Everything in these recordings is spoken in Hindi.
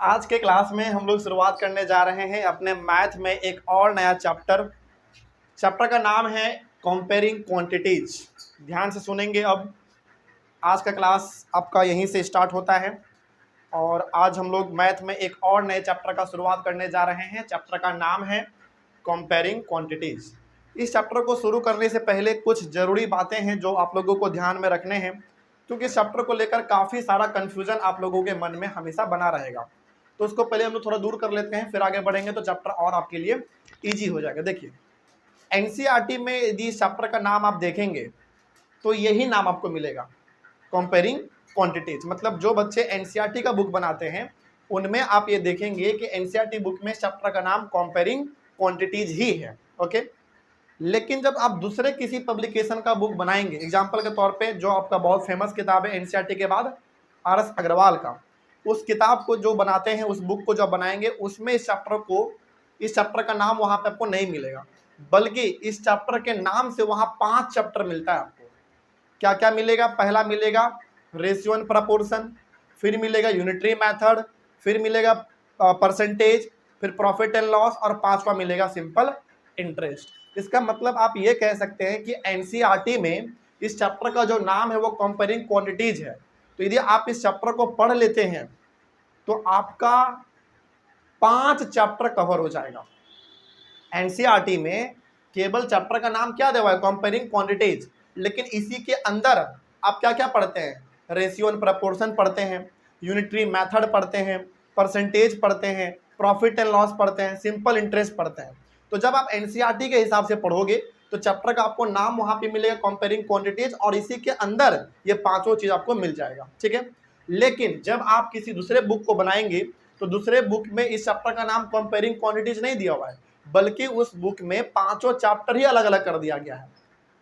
आज के क्लास में हम लोग शुरुआत करने जा रहे हैं अपने मैथ में एक और नया चैप्टर। चैप्टर का नाम है कंपेयरिंग क्वांटिटीज। ध्यान से सुनेंगे। अब आज का क्लास आपका यहीं से स्टार्ट होता है और आज हम लोग मैथ में एक और नए चैप्टर का शुरुआत करने जा रहे हैं। चैप्टर का नाम है कंपेयरिंग क्वांटिटीज। इस चैप्टर को शुरू करने से पहले कुछ ज़रूरी बातें हैं जो आप लोगों को ध्यान में रखने हैं, क्योंकि इस चैप्टर को लेकर काफ़ी सारा कन्फ्यूजन आप लोगों के मन में हमेशा बना रहेगा। तो उसको पहले हम लोग थोड़ा दूर कर लेते हैं, फिर आगे बढ़ेंगे तो चैप्टर और आपके लिए ईजी हो जाएगा। देखिए, एनसीईआरटी में यदि इस चैप्टर का नाम आप देखेंगे तो यही नाम आपको मिलेगा, कंपेयरिंग क्वांटिटीज। मतलब जो बच्चे एनसीईआरटी का बुक बनाते हैं उनमें आप ये देखेंगे कि एनसीईआरटी बुक में चैप्टर का नाम कंपेयरिंग क्वांटिटीज ही है। ओके, लेकिन जब आप दूसरे किसी पब्लिकेशन का बुक बनाएंगे, एग्जाम्पल के तौर पे जो आपका बहुत फेमस किताब है एनसीईआरटी के बाद आर.एस. अग्रवाल का, उस किताब को जो बनाते हैं, उस बुक को जब बनाएंगे उसमें इस चैप्टर का नाम वहाँ पे आपको नहीं मिलेगा, बल्कि इस चैप्टर के नाम से वहाँ 5 चैप्टर मिलता है आपको। क्या क्या मिलेगा? पहला मिलेगा रेशियो एंड प्रपोर्शन, फिर मिलेगा यूनिटरी मेथड, फिर मिलेगा परसेंटेज, फिर प्रॉफिट एंड लॉस, और 5वां मिलेगा सिंपल इंटरेस्ट। इसका मतलब आप ये कह सकते हैं कि एनसीईआरटी में इस चैप्टर का जो नाम है वो कंपेयरिंग क्वांटिटीज है। तो यदि आप इस चैप्टर को पढ़ लेते हैं तो आपका 5 चैप्टर कवर हो जाएगा। एनसीईआरटी में केवल चैप्टर का नाम क्या दिया हुआ है? कंपेयरिंग क्वांटिटीज, लेकिन इसी के अंदर आप क्या क्या पढ़ते हैं? रेशियो एंड प्रपोर्शन पढ़ते हैं, यूनिटरी मेथड पढ़ते हैं, परसेंटेज पढ़ते हैं, प्रॉफिट एंड लॉस पढ़ते हैं, सिंपल इंटरेस्ट पढ़ते हैं। तो जब आप एनसीईआरटी के हिसाब से पढ़ोगे तो चैप्टर का आपको नाम वहां पे मिलेगा कंपेयरिंग क्वांटिटीज, और इसी के अंदर ये 5 चीज आपको मिल जाएगा। ठीक है, लेकिन जब आप किसी दूसरे बुक को बनाएंगे तो दूसरे बुक में इस चैप्टर का नाम कंपेयरिंग क्वांटिटीज नहीं दिया हुआ है, बल्कि उस बुक में 5 चैप्टर ही अलग अलग कर दिया गया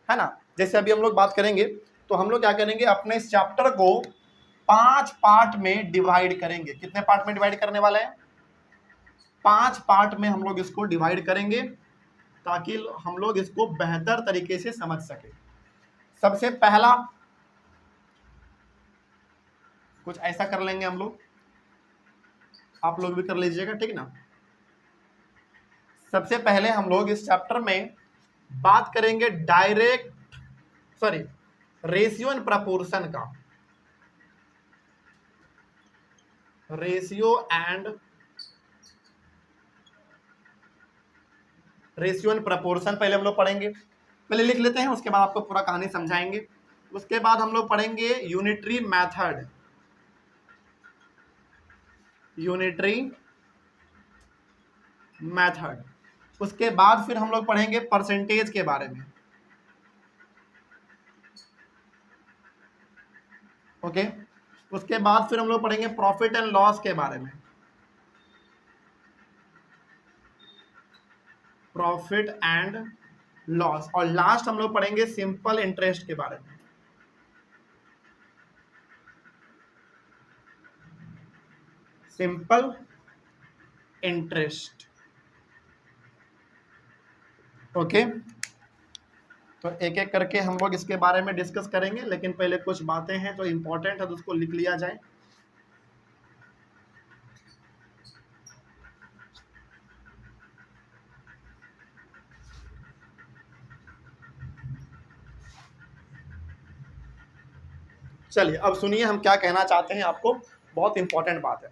है ना। जैसे अभी हम लोग बात करेंगे तो हम लोग क्या करेंगे, अपने इस चैप्टर को 5 पार्ट में डिवाइड करेंगे। कितने पार्ट में डिवाइड करने वाले हैं? 5 पार्ट में हम लोग इसको डिवाइड करेंगे ताकि हम लोग इसको बेहतर तरीके से समझ सके। सबसे पहला कुछ ऐसा कर लेंगे हम लोग, आप लोग भी कर लीजिएगा, ठीक ना। सबसे पहले हम लोग इस चैप्टर में बात करेंगे रेशियो एंड प्रपोर्शन का। रेशियो एंड प्रपोर्शन पहले हम लोग पढ़ेंगे। पहले लिख लेते हैं, उसके बाद आपको पूरा कहानी समझाएंगे। उसके बाद हम लोग पढ़ेंगे यूनिटरी मेथड। उसके बाद फिर हम लोग पढ़ेंगे परसेंटेज के बारे में। ओके, उसके बाद फिर हम लोग पढ़ेंगे प्रॉफिट एंड लॉस के बारे में। प्रॉफिट एंड लॉस, और लास्ट हम लोग पढ़ेंगे सिंपल इंटरेस्ट के बारे में। Simple interest. ओके, तो एक एक करके हम लोग इसके बारे में डिस्कस करेंगे, लेकिन पहले कुछ बातें हैं जो इंपॉर्टेंट है तो उसको लिख लिया जाए। चलिए अब सुनिए हम क्या कहना चाहते हैं आपको, बहुत इंपॉर्टेंट बात है।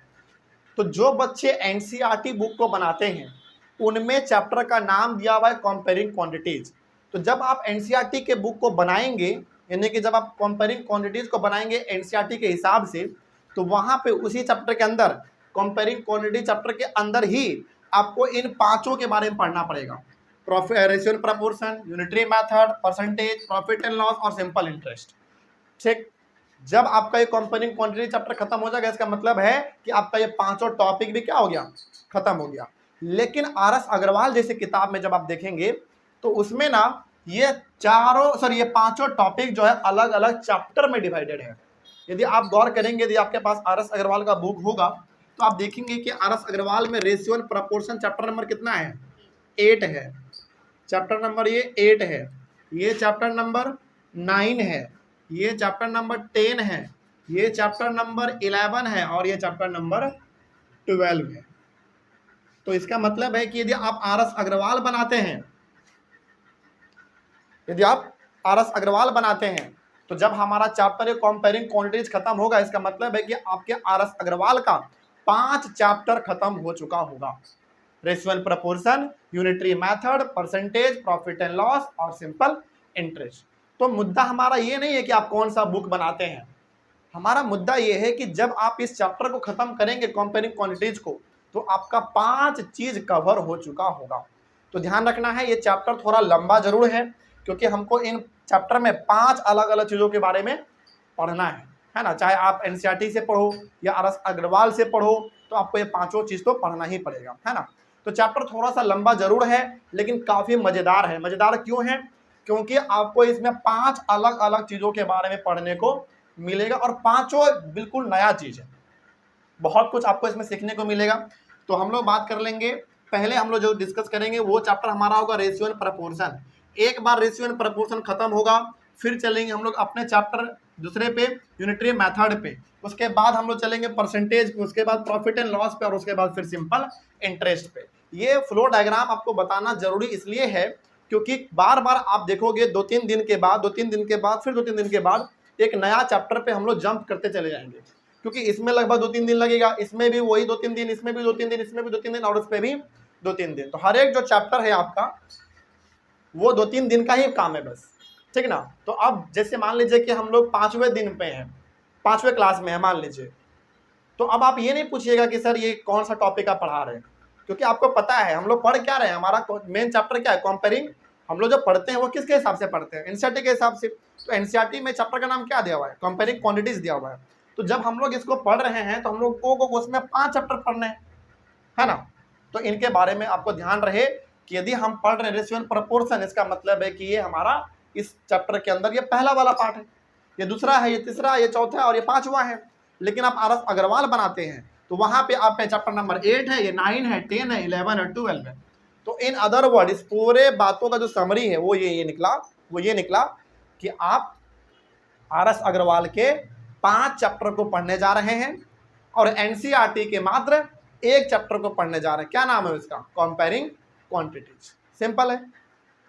तो जो बच्चे एनसीईआरटी बुक को बनाते हैं उनमें चैप्टर का नाम दिया हुआ है कंपेयरिंग क्वांटिटीज। तो जब आप एनसीईआरटी के बुक को बनाएंगे, यानी कि जब आप कंपेयरिंग क्वांटिटीज को बनाएंगे एनसीईआरटी के हिसाब से, तो वहां पे उसी चैप्टर के अंदर कंपेयरिंग क्वांटिटी चैप्टर के अंदर ही आपको इन 5 के बारे में पढ़ना पड़ेगा। Profit, ratio and proportion, unitary method, percentage, profit and loss और सिंपल इंटरेस्ट। ठीक, जब आपका ये कंपेयरिंग क्वांटिटी चैप्टर खत्म हो जाएगा, इसका मतलब है कि आपका ये 5 टॉपिक भी क्या हो गया? खत्म हो गया। लेकिन आर.एस. अग्रवाल जैसे किताब में जब आप देखेंगे तो उसमें ना ये 5 टॉपिक जो है अलग अलग चैप्टर में डिवाइडेड है। यदि आप गौर करेंगे, यदि आपके पास आर.एस. अग्रवाल का बुक होगा तो आप देखेंगे कि आर.एस. अग्रवाल में ratio and proportion chapter number कितना है? 8 है। चैप्टर नंबर ये 8 है, ये चैप्टर नंबर 9 है, ये चैप्टर नंबर 10 है, ये चैप्टर नंबर 11 है, और ये चैप्टर नंबर 12 है। तो इसका मतलब है कि यदि आप RS अग्रवाल बनाते हैं, यदि आप RS अग्रवाल बनाते हैं, तो जब हमारा चैप्टर कंपेयरिंग क्वांटिटीज खत्म होगा, इसका मतलब है कि आपके RS अग्रवाल का 5 चैप्टर खत्म हो चुका होगा। Ratio and proportion, unitary method, percentage, profit and loss और सिंपल इंटरेस्ट। तो मुद्दा हमारा ये नहीं है कि आप कौन सा बुक बनाते हैं, हमारा मुद्दा ये है कि जब आप इस चैप्टर को खत्म करेंगे कंपेयरिंग क्वांटिटीज को, तो आपका 5 चीज कवर हो चुका होगा। तो ध्यान रखना है, ये चैप्टर थोड़ा लंबा जरूर है, क्योंकि हमको इन चैप्टर में 5 अलग अलग चीजों के बारे में पढ़ना है ना। चाहे आप NCERT से पढ़ो या RS अग्रवाल से पढ़ो, तो आपको ये 5 चीज तो पढ़ना ही पड़ेगा, है ना। तो चैप्टर थोड़ा सा लंबा जरूर है, लेकिन काफी मजेदार है। मजेदार क्यों है? क्योंकि आपको इसमें 5 अलग अलग चीजों के बारे में पढ़ने को मिलेगा, और 5 बिल्कुल नया चीज है। बहुत कुछ आपको इसमें सीखने को मिलेगा। तो हम लोग बात कर लेंगे, पहले हम लोग जो डिस्कस करेंगे वो चैप्टर हमारा होगा रेशियो एंड प्रपोर्शन। एक बार रेशियो एंड प्रपोर्शन खत्म होगा, फिर चलेंगे हम लोग अपने चैप्टर दूसरे पे, यूनिटरी मेथड पे। उसके बाद हम लोग चलेंगे परसेंटेज पे, उसके बाद प्रॉफिट एंड लॉस पे, और उसके बाद फिर सिंपल इंटरेस्ट पे। ये फ्लो डायग्राम आपको बताना जरूरी इसलिए है क्योंकि बार बार आप देखोगे 2-3 दिन के बाद, 2-3 दिन के बाद, फिर 2-3 दिन के बाद एक नया चैप्टर पे हम लोग जंप करते चले जाएंगे, क्योंकि इसमें लगभग 2-3 दिन लगेगा, इसमें भी वही 2-3 दिन, इसमें भी 2-3 दिन, इसमें भी 2-3 दिन, और उस पर भी 2-3 दिन। तो हर एक जो चैप्टर है आपका वो 2-3 दिन का ही काम है बस, ठीक ना। तो अब जैसे मान लीजिए कि हम लोग 5वें दिन पे हैं, 5वें क्लास में है मान लीजिए, तो अब आप ये नहीं पूछिएगा कि सर ये कौन सा टॉपिक आप पढ़ा रहे हैं, क्योंकि आपको पता है हम लोग पढ़ क्या रहे हैं। हमारा मेन चैप्टर क्या है? कंपेयरिंग। हम लोग जो पढ़ते हैं वो किसके हिसाब से पढ़ते हैं? NCERT के हिसाब से। तो NCERT में चैप्टर का नाम क्या दिया हुआ है? कंपेयरिंग क्वांटिटीज दिया हुआ है। तो जब हम लोग इसको पढ़ रहे हैं तो हम लोग को उसमें 5 चैप्टर पढ़ने हैं, है ना। तो इनके बारे में आपको ध्यान रहे कि यदि हम पढ़ रहे हैं रेशियो एंड प्रपोर्शन, इसका मतलब है कि ये हमारा इस चैप्टर के अंदर ये पहला वाला पार्ट है, ये दूसरा है, ये तीसरा, ये चौथा है और ये 5वां है। लेकिन आप RS अग्रवाल बनाते हैं तो वहां पे आप चैप्टर नंबर 8 है, ये 9 है, 10 है, 11 है, 12 है। तो इन अदर वर्ड इस पूरे बातों का जो समरी है वो ये निकला कि आप RS अग्रवाल के 5 चैप्टर को पढ़ने जा रहे हैं, और NCERT के मात्र 1 चैप्टर को पढ़ने जा रहे हैं। क्या नाम है इसका? Comparing quantities. सिंपल है,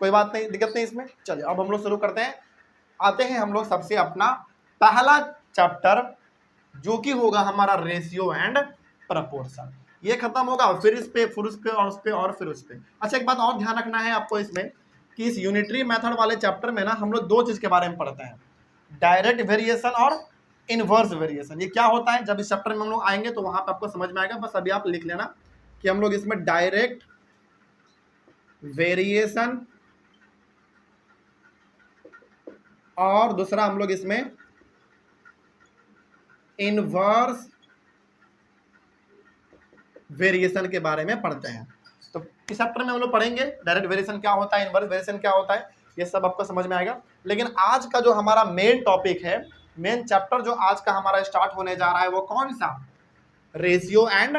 कोई बात नहीं, दिक्कत नहीं इसमें। चलिए अब हम लोग शुरू करते हैं। आते हैं हम लोग सबसे अपना पहला चैप्टर, जो कि होगा हमारा रेशियो एंड प्रपोर्शन। ये खत्म होगा, फिर इस पे, फिर उस पे, और उस पे, और फिर उस पे। अच्छा, एक बात और ध्यान रखना है आपको इसमें कि इस यूनिटरी मेथड वाले चैप्टर में ना हम लोग 2 चीज के बारे में पढ़ते हैं, डायरेक्ट वेरिएशन और इनवर्स वेरिएशन। ये क्या होता है? जब इस चैप्टर में हम लोग आएंगे तो वहां पे आपको समझ में आएगा। बस अभी आप लिख लेना कि हम लोग इसमें डायरेक्ट वेरिएशन और दूसरा हम लोग इसमें इनवर्स वेरिएशन के बारे में पढ़ते हैं। तो इस चैप्टर में हम लोग पढ़ेंगे डायरेक्ट वेरिएशन क्या होता है, इनवर्स वेरिएशन क्या होता है, ये सब आपको समझ में आएगा। लेकिन आज का जो हमारा मेन टॉपिक है, मेन चैप्टर जो आज का हमारा स्टार्ट होने जा रहा है, वो कौन सा? Ratio and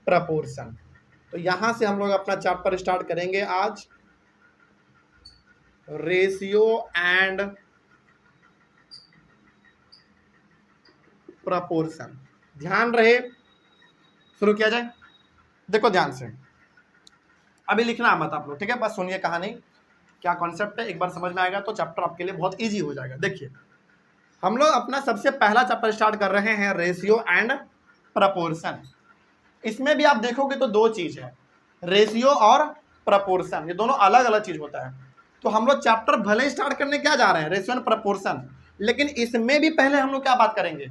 proportion. तो यहां से हम लोग अपना चैप्टर स्टार्ट करेंगे आज, रेशियो एंड प्रपोर्शन। ध्यान रहे, शुरू किया जाए। देखो ध्यान से, अभी लिखना मत आप लोग, ठीक है, बस सुनिए कहानी, क्या कॉन्सेप्ट है, एक बार समझ में आएगा तो चैप्टर आपके लिए बहुत इजी हो जाएगा। देखिए, हम लोग अपना सबसे पहला चैप्टर स्टार्ट कर रहे हैं, रेशियो एंड प्रपोर्शन। इसमें भी आप देखोगे तो 2 चीज है, रेशियो और प्रपोर्शन, ये दोनों अलग अलग चीज होता है। तो हम लोग चैप्टर भले ही स्टार्ट करने क्या जा रहे हैं, रेशियो एंड प्रपोर्शन, लेकिन इसमें भी पहले हम लोग क्या बात करेंगे?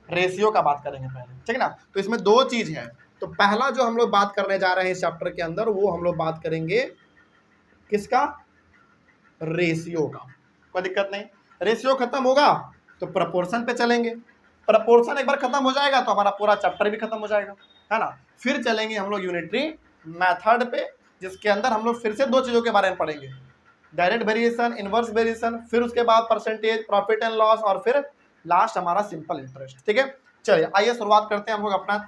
रेशियो का बात करेंगे पहले, ठीक है ना। तो इसमें 2 चीज है। तो पहला जो हम लोग बात करने जा रहे हैं इस चैप्टर के अंदर, वो हम लोग बात करेंगे किसका? रेशियो का। कोई दिक्कत नहीं, रेशियो खत्म होगा तो प्रपोर्शन पे चलेंगे। प्रपोर्शन एक बार खत्म हो जाएगा तो हमारा पूरा चैप्टर भी खत्म हो जाएगा, है ना। फिर चलेंगे हम लोग यूनिटरी मेथड पे, जिसके अंदर हम लोग फिर से 2 चीजों के बारे में पढ़ेंगे, डायरेक्ट वेरिएशन, इनवर्स वेरिएशन, फिर उसके बाद परसेंटेज, प्रॉफिट एंड लॉस, और फिर लास्ट हमारा सिंपल इंटरेस्ट, ठीक है। चलिए आइए शुरुआत करते हैं हम लोग अपना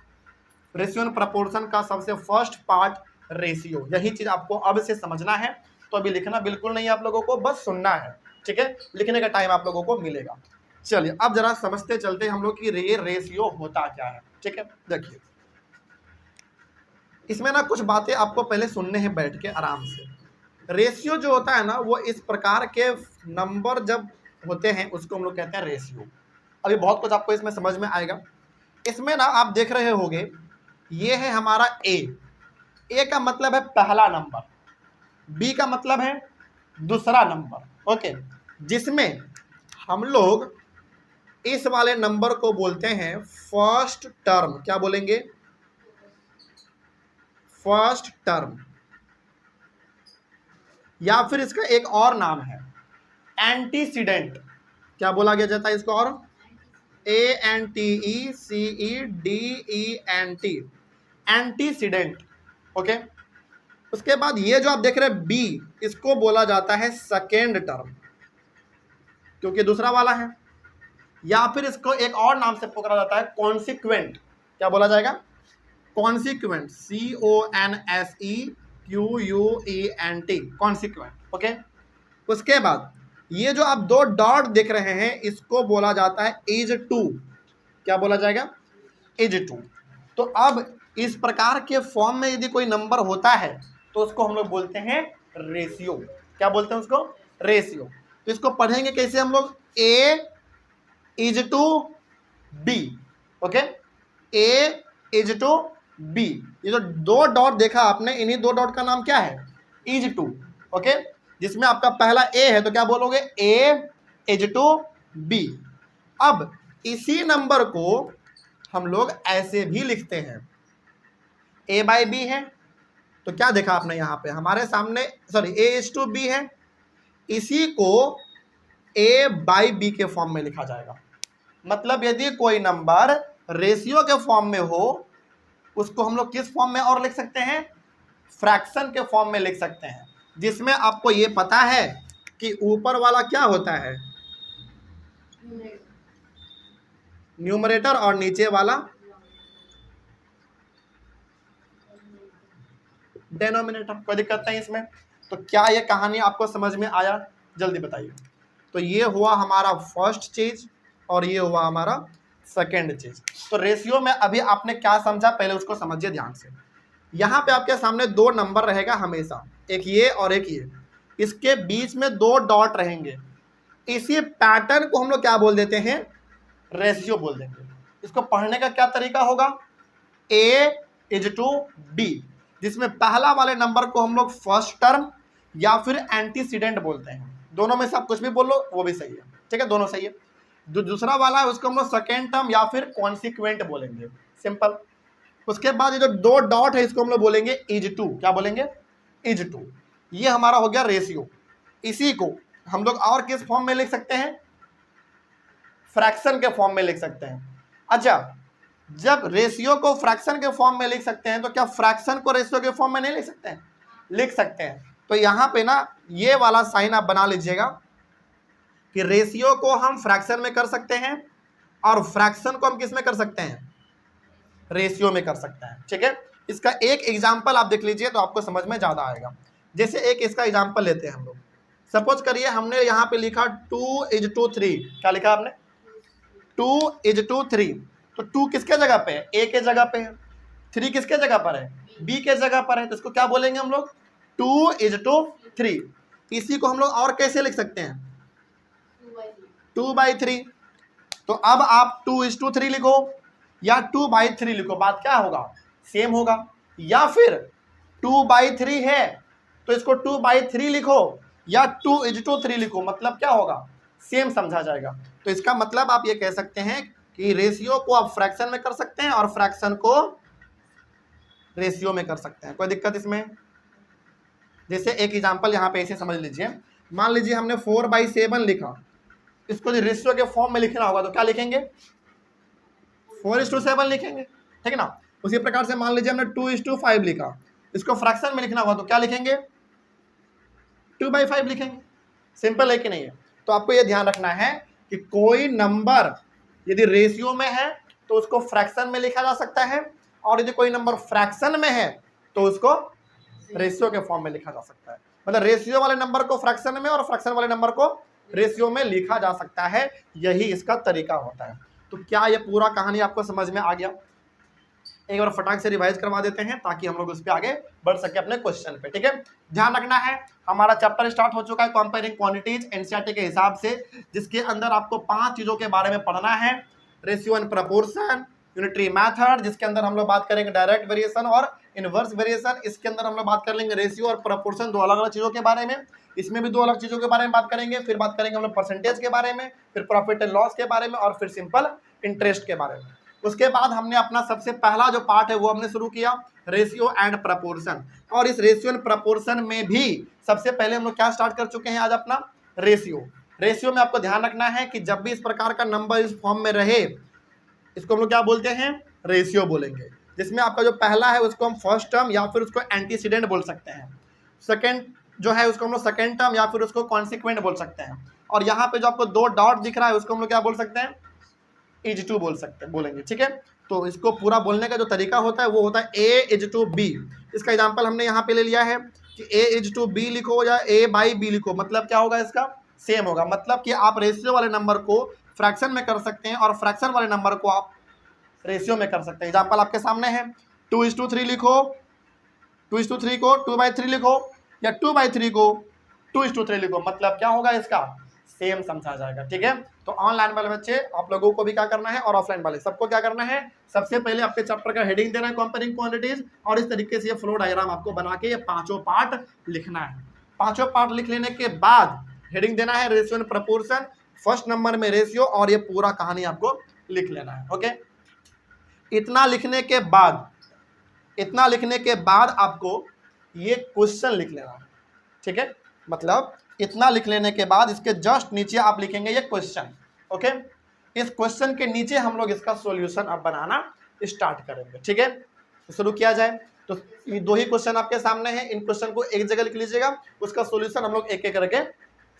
रेशियो एंड प्रपोर्शन का सबसे फर्स्ट पार्ट, रेशियो। यही चीज आपको अब से समझना है। तो अभी लिखना बिल्कुल नहीं है आप लोगों को, बस सुनना है, ठीक है। लिखने का टाइम आप लोगों को मिलेगा। चलिए अब जरा समझते चलते हम लोग कि ये रेशियो होता क्या है, ठीक है। देखिए, इसमें ना कुछ बातें आपको पहले सुनने हैं बैठ के आराम से। रेशियो जो होता है ना, वो इस प्रकार के नंबर जब होते हैं उसको हम लोग कहते हैं रेशियो। अभी बहुत कुछ आपको इसमें समझ में आएगा। इसमें ना आप देख रहे होंगे, ये है हमारा ए का मतलब है पहला नंबर, बी का मतलब है दूसरा नंबर, ओके, जिसमें हम लोग इस वाले नंबर को बोलते हैं फर्स्ट टर्म। क्या बोलेंगे? फर्स्ट टर्म, या फिर इसका एक और नाम है एंटीसीडेंट। क्या बोला गया जाता है इसको? और ANTECEDENT, एंटीसीडेंट, ओके। उसके बाद ये जो आप देख रहे हैं बी, इसको बोला जाता है सेकेंड टर्म, क्योंकि दूसरा वाला है। या फिर इसको एक और नाम से पुकारा जाता है कॉन्सिक्वेंट। क्या बोला जाएगा? Consequent, CONSEQUENT, consequent, okay. उसके बाद ये जो आप दो डॉट देख रहे हैं, इसको बोला जाता है इज टू। क्या बोला जाएगा? Is to. तो अब इस प्रकार के फॉर्म में यदि कोई नंबर होता है तो उसको हम लोग बोलते हैं रेशियो। क्या बोलते हैं उसको? रेशियो। तो इसको पढ़ेंगे कैसे हम लोग? A is to B, okay, A is to B। ये जो दो डॉट देखा आपने, इन्हीं दो डॉट का नाम क्या है? Is to, okay. जिसमें आपका पहला A है तो क्या बोलोगे? A is to B। अब इसी नंबर को हम लोग ऐसे भी लिखते हैं, A/B है, तो क्या देखा आपने यहाँ पे हमारे सामने, सॉरी, A/B है, इसी को A/B के फॉर्म में लिखा जाएगा। मतलब यदि कोई नंबर रेशियो के फॉर्म में हो, उसको हम लोग किस फॉर्म में और लिख सकते हैं? फ्रैक्शन के फॉर्म में लिख सकते हैं, जिसमें आपको ये पता है कि ऊपर वाला क्या होता है? न्यूमरेटर, और नीचे वाला डेनोमिनेटर। कोई दिक्कत नहीं इसमें। तो क्या ये कहानी आपको समझ में आया? जल्दी बताइए। तो ये हुआ हमारा फर्स्ट चीज और ये हुआ हमारा सेकेंड चीज। तो रेशियो में अभी आपने क्या समझा, पहले उसको समझिए ध्यान से। यहाँ पे आपके सामने दो नंबर रहेगा हमेशा, एक ये और एक ये, इसके बीच में दो डॉट रहेंगे। इसी पैटर्न को हम लोग क्या बोल देते हैं? रेशियो बोल देंगे। इसको पढ़ने का क्या तरीका होगा? A इज टू B, जिसमें पहला वाले नंबर को हम लोग फर्स्ट टर्म या फिर एंटीसीडेंट बोलते हैं। दोनों में से आप कुछ भी बोल लो वो भी सही है, ठीक है, दोनों सही है। जो दूसरा वाला है उसको हम लोग सेकेंड टर्म या फिर कॉन्सिक्वेंट बोलेंगे, सिंपल। उसके बाद ये जो दो डॉट है इसको हम लोग बोलेंगे इज टू। क्या बोलेंगे? Is to. ये हमारा हो गया रेशियो। इसी को हम लोग और किस फॉर्म में लिख सकते हैं? फ्रैक्शन के फॉर्म में लिख सकते हैं। अच्छा, जब रेशियो को फ्रैक्शन के फॉर्म में लिख सकते हैं तो क्या फ्रैक्शन को रेशियो के फॉर्म में नहीं लिख सकते हैं? लिख सकते हैं। तो यहाँ पे ना ये वाला साइन आप बना लीजिएगा कि रेशियो को हम फ्रैक्शन में कर सकते हैं और फ्रैक्शन को हम किस में कर सकते हैं? रेशियो में कर सकते हैं, ठीक है। इसका एक एग्जाम्पल आप देख लीजिए तो आपको समझ में ज़्यादा आएगा। जैसे एक इसका एग्जाम्पल लेते हैं हम लोग। सपोज करिए हमने यहाँ पे लिखा 2 इज टू 3। क्या लिखा आपने? 2 इज टू 3। तो 2 किसके जगह पे है? A के जगह पे है। 3 किसके जगह पर है? B के जगह पर है। तो इसको क्या बोलेंगे हम लोग? 2 इज टू 3। इसी को हम लोग और कैसे लिख सकते हैं? 2/3। तो अब आप 2 इज टू 3 लिखो या 2/3 लिखो, बात क्या होगा? सेम होगा। या फिर 2/3 है तो इसको 2/3 लिखो या 2 इज टू 3 लिखो, मतलब क्या होगा? सेम समझा जाएगा। तो इसका मतलब आप ये कह सकते हैं कि रेशियो को आप फ्रैक्शन में कर सकते हैं और फ्रैक्शन को रेशियो में कर सकते हैं। कोई दिक्कत इसमें? जैसे एक एग्जांपल यहाँ पे ऐसे समझ लीजिए, मान लीजिए हमने 4/7 लिखा, इसको जो रेशियो के फॉर्म में लिखना होगा तो क्या लिखेंगे? 4:7 लिखेंगे, ठीक है ना। उसी प्रकार से मान लीजिए हमने 2:5 लिखा, इसको फ्रैक्शन में लिखना होगा तो क्या लिखेंगे? 2/5 लिखेंगे। सिंपल है कि नहीं है? तो आपको यह ध्यान रखना है कि कोई नंबर यदि रेशियो में है तो उसको फ्रैक्शन में लिखा जा सकता है, और यदि कोई नंबर फ्रैक्शन में है तो उसको रेशियो के फॉर्म में लिखा जा सकता है। मतलब रेशियो वाले नंबर को फ्रैक्शन में और फ्रैक्शन वाले नंबर को रेशियो में लिखा जा सकता है। यही इसका तरीका होता है। तो क्या ये पूरा कहानी आपको समझ में आ गया? एक बार फटाक से रिवाइज करवा देते हैं ताकि हम लोग उस पर आगे बढ़ सके अपने क्वेश्चन पे। ठीक है, ध्यान रखना है हमारा चैप्टर स्टार्ट हो चुका है कंपेयरिंग क्वांटिटीज एनसीईआरटी के हिसाब से, जिसके अंदर आपको 5 चीजों के बारे में पढ़ना है। Ratio and proportion, unitary method जिसके अंदर हम लोग बात करेंगे डायरेक्ट वेरिएशन और इनवर्स वेरिएशन, इसके अंदर हम लोग बात कर लेंगे रेशियो और प्रपोर्शन, 2 अलग अलग चीजों के बारे में। इसमें भी 2 अलग चीजों के बारे में बात करेंगे। फिर बात करेंगे हम लोग परसेंटेज के बारे में, फिर प्रॉफिट एंड लॉस के बारे में, और फिर सिंपल इंटरेस्ट के बारे में। उसके बाद हमने अपना सबसे पहला जो पार्ट है वो हमने शुरू किया रेशियो एंड प्रपोर्शन। और इस रेशियो एंड प्रपोर्शन में भी सबसे पहले हम लोग क्या स्टार्ट कर चुके हैं आज अपना रेशियो। रेशियो में आपको ध्यान रखना है कि जब भी इस प्रकार का नंबर इस फॉर्म में रहे, इसको हम लोग क्या बोलते हैं, रेशियो बोलेंगे। जिसमें आपका जो पहला है उसको हम फर्स्ट टर्म या फिर उसको एंटीसीडेंट बोल सकते हैं, सेकंड जो है उसको हम लोग सेकंड टर्म या फिर उसको कॉन्सिक्वेंट बोल सकते हैं, और यहाँ पे जो आपको 2 डॉट दिख रहा है उसको हम लोग क्या बोल सकते हैं, इज टू बोलेंगे। ठीक है, तो इसको पूरा बोलने का जो तरीका होता है वो होता है ए इज टू बी। इसका एग्जांपल हमने यहाँ पे ले लिया है कि ए इज टू बी लिखो या ए बाई बी लिखो, मतलब क्या होगा, इसका सेम होगा। मतलब कि आप रेशियो वाले नंबर को फ्रैक्शन में कर सकते हैं और फ्रैक्शन वाले नंबर को आप रेशियो में कर सकते हैं। एग्जाम्पल आपके सामने है, 2:3 लिखो, 2:3 को 2/3 लिखो, या 2/3 को 2:3 लिखो, मतलब क्या होगा, इसका सेम समझा जाएगा। ठीक है, तो ऑनलाइन वाले बच्चे आप लोगों को भी क्या करना है और ऑफलाइन वाले सबको क्या करना है, सबसे पहले आपके चैप्टर का हेडिंग देना है कंपेयरिंग क्वांटिटीज, और इस तरीके से ये फ्लो डायग्राम आपको बना के ये 5 पार्ट लिखना है। 5 पार्ट लिख लेने के बाद हेडिंग देना है ratio and proportion, first number में रेशियो, और ये पूरा कहानी आपको लिख लेना है। ओके, इतना लिखने के बाद आपको ये क्वेश्चन लिख लेना है। ठीक है, मतलब इतना लिख लेने के बाद इसके जस्ट नीचे आप लिखेंगे ये क्वेश्चन। ओके, इस क्वेश्चन के नीचे हम लोग इसका सॉल्यूशन अब बनाना स्टार्ट करेंगे। ठीक है, तो शुरू किया जाए। तो ये 2 ही क्वेश्चन आपके सामने हैं, इन क्वेश्चन को एक जगह लिख लीजिएगा, उसका सॉल्यूशन हम लोग एक एक करके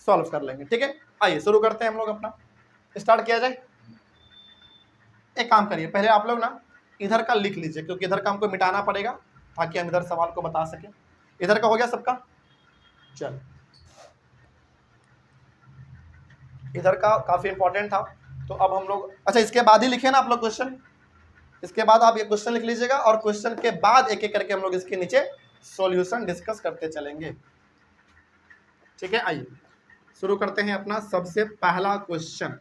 सॉल्व कर लेंगे। ठीक है, आइए शुरू करते हैं हम लोग अपना, स्टार्ट किया जाए। एक काम करिए, पहले आप लोग ना इधर का लिख लीजिए, क्योंकि इधर का हमको मिटाना पड़ेगा ताकि हम इधर सवाल को बता सकें। इधर का हो गया सबका, चल इधर का काफी इंपॉर्टेंट था, तो अब हम लोग, अच्छा इसके बाद ही लिखे ना आप लोग क्वेश्चन, इसके बाद आप ये क्वेश्चन लिख लीजिएगा, और क्वेश्चन के बाद एक एक करके हम लोग इसके नीचे सॉल्यूशन डिस्कस करते चलेंगे। ठीक है, आइए शुरू करते हैं अपना सबसे पहला क्वेश्चन।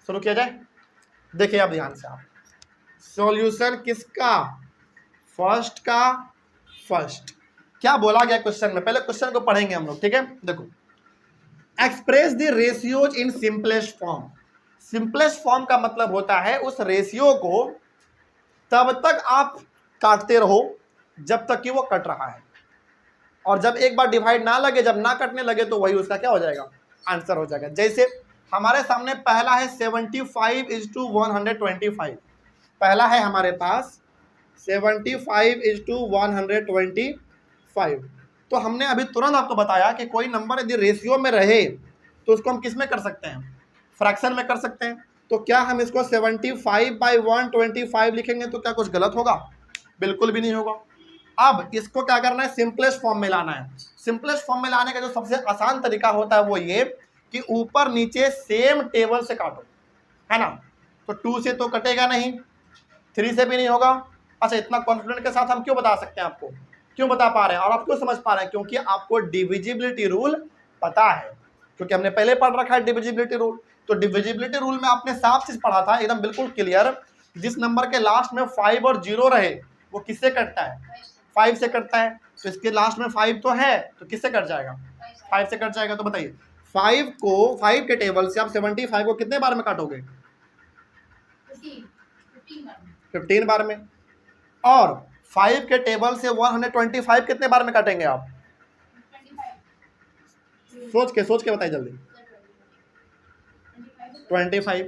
शुरू किया जाए। देखिए अब ध्यान से आप, सॉल्यूशन किसका, फर्स्ट का, फर्स्ट क्या बोला गया क्वेश्चन में, पहले क्वेश्चन को पढ़ेंगे हम लोग। ठीक है, देखो, express the ratios in simplest form. Simplest form का मतलब होता है उस रेशियो को तब तक आप काटते रहो जब तक कि वो कट रहा है, और जब एक बार डिवाइड ना लगे, जब ना कटने लगे, तो वही उसका क्या हो जाएगा, आंसर हो जाएगा। जैसे हमारे सामने पहला है 75:125, पहला है हमारे पास 75:125। तो हमने अभी तुरंत आपको बताया कि कोई नंबर यदि रेशियो में रहे तो उसको हम किस में कर सकते हैं, फ्रैक्शन में कर सकते हैं। तो क्या हम इसको 75/125 लिखेंगे तो क्या कुछ गलत होगा, बिल्कुल भी नहीं होगा। अब इसको क्या करना है, सिंपलेस्ट फॉर्म में लाना है। सिंपलेस्ट फॉर्म में लाने का जो सबसे आसान तरीका होता है वो ये कि ऊपर नीचे सेम टेबल से काटो, है ना। तो 2 से तो कटेगा नहीं, 3 से भी नहीं होगा। अच्छा, इतना कॉन्फिडेंट के साथ हम क्यों बता सकते हैं, आपको क्यों बता पा रहे हैं और आप क्यों समझ पा रहे हैं, क्योंकि आपको डिविजिबिलिटी रूल पता है, क्योंकि हमने पहले पढ़ रखा है डिविजिबिलिटी रूल। तो डिविजिबिलिटी रूल में आपने साफ चीज पढ़ा था, एकदम बिल्कुल क्लियर, जिस नंबर के लास्ट में 5 और 0 रहे वो किससे कटता है, 5 से कटता है। तो इसके लास्ट में 5 तो है, तो किससे कट जाएगा, 5 से कट जाएगा। तो बताइए 5 के टेबल से आप 75 को कितने बार में काटोगे, 15 बार में। और 5 के टेबल से 125 कितने बार में काटेंगे आप, सोच के बताइए जल्दी। 25।